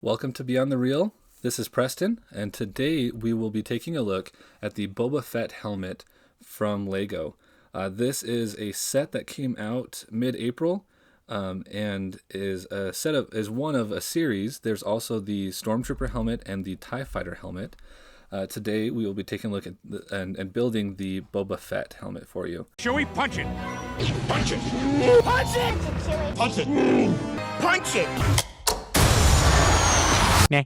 Welcome to Beyond the Reel. This is Preston, and today we will be taking a look at the Boba Fett helmet from LEGO. This is a set that came out mid-April and is one of a series. There's also the Stormtrooper helmet and the TIE Fighter helmet. Today we will be taking a look at and building the Boba Fett helmet for you. Shall we punch it? Punch it! Punch it! Punch it! Punch it! This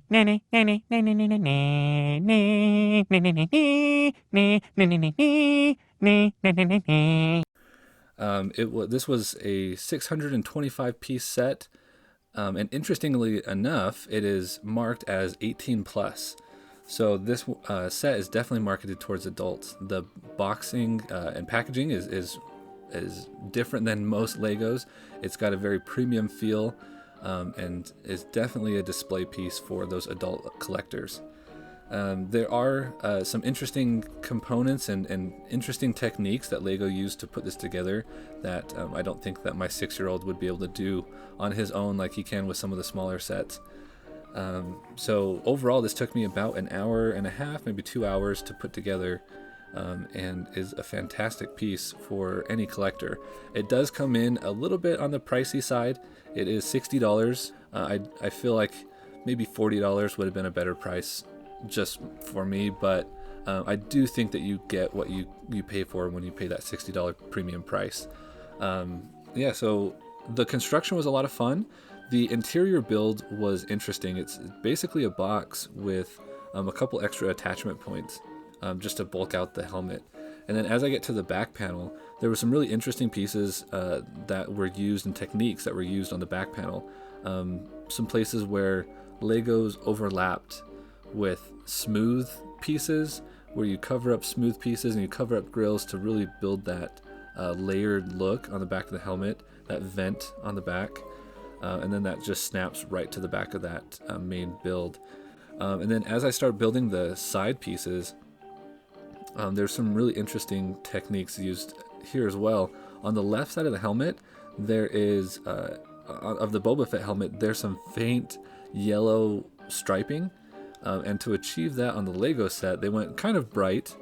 was a 625 piece set, and interestingly enough, it is marked as 18 plus. So this set is definitely marketed towards adults. The boxing and packaging is different than most Legos. It's got a very premium feel. And is definitely a display piece for those adult collectors. There are some interesting components and interesting techniques that LEGO used to put this together that I don't think that my 6-year-old would be able to do on his own like he can with some of the smaller sets. So overall, this took me about an hour and a half, maybe 2 hours to put together. And is a fantastic piece for any collector. It does come in a little bit on the pricey side. It is $60. I feel like maybe $40 would have been a better price just for me, but I do think that you get what you pay for when you pay that $60 premium price. So the construction was a lot of fun. The interior build was interesting. It's basically a box with a couple extra attachment points. Just to bulk out the helmet. And then as I get to the back panel, there were some really interesting pieces that were used and techniques that were used on the back panel. Some places where Legos overlapped with smooth pieces, where you cover up smooth pieces and you cover up grills to really build that layered look on the back of the helmet, that vent on the back. And then that just snaps right to the back of that main build. And then as I start building the side pieces, there's some really interesting techniques used here as well. On the left side of the helmet, there is, of the Boba Fett helmet, there's some faint yellow striping. And to achieve that on the LEGO set, they went kind of bright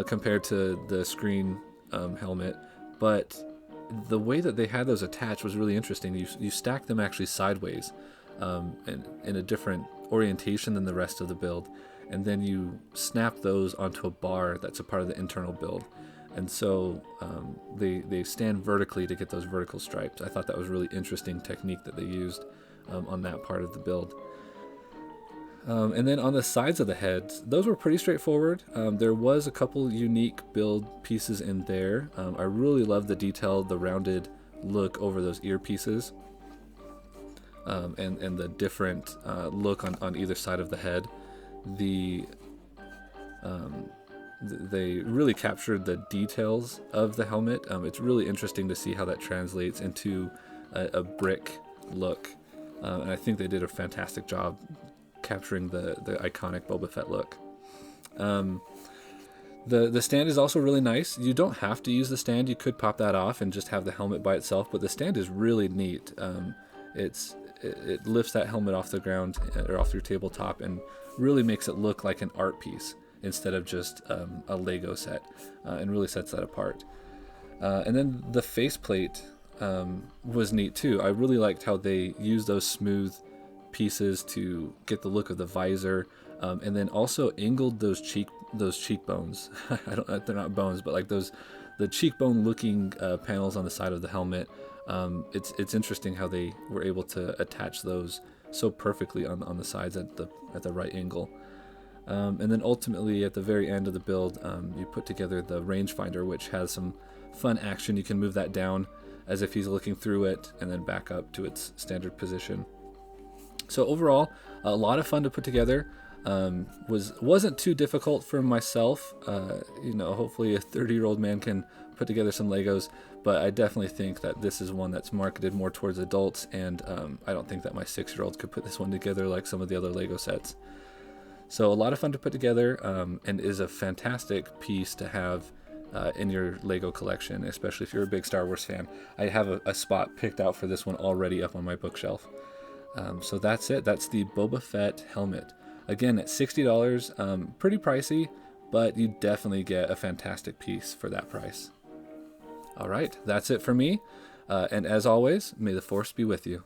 compared to the screen helmet. But the way that they had those attached was really interesting. You stack them actually sideways and in a different orientation than the rest of the build. And then you snap those onto a bar that's a part of the internal build. And so they stand vertically to get those vertical stripes. I thought that was a really interesting technique that they used on that part of the build. And then on the sides of the heads, those were pretty straightforward. There was a couple unique build pieces in there. I really love the detail, the rounded look over those earpieces. And the different look on either side of the head. They really captured the details of the helmet. It's really interesting to see how that translates into a brick look, and I think they did a fantastic job capturing the iconic Boba Fett look. The stand is also really nice. You don't have to use the stand. You could pop that off and just have the helmet by itself, but the stand is really neat. It lifts that helmet off the ground or off your tabletop and really makes it look like an art piece instead of just a Lego set, and really sets that apart. And then the faceplate was neat too. I really liked how they used those smooth pieces to get the look of the visor, and then also angled those cheekbones. They're not bones, but like the cheekbone looking panels on the side of the helmet. It's interesting how they were able to attach those so perfectly on the sides at the right angle. And then ultimately at the very end of the build, you put together the Rangefinder, which has some fun action. You can move that down as if he's looking through it and then back up to its standard position. So overall, a lot of fun to put together. Wasn't too difficult for myself. Hopefully a 30-year-old man can put together some Legos, but I definitely think that this is one that's marketed more towards adults, and I don't think that my 6-year-old could put this one together like some of the other Lego sets. So a lot of fun to put together, and is a fantastic piece to have in your Lego collection, especially if you're a big Star Wars fan. I have a spot picked out for this one already up on my bookshelf. So that's it. That's the Boba Fett helmet. Again, at $60, pretty pricey, but you definitely get a fantastic piece for that price. All right, that's it for me. And as always, may the Force be with you.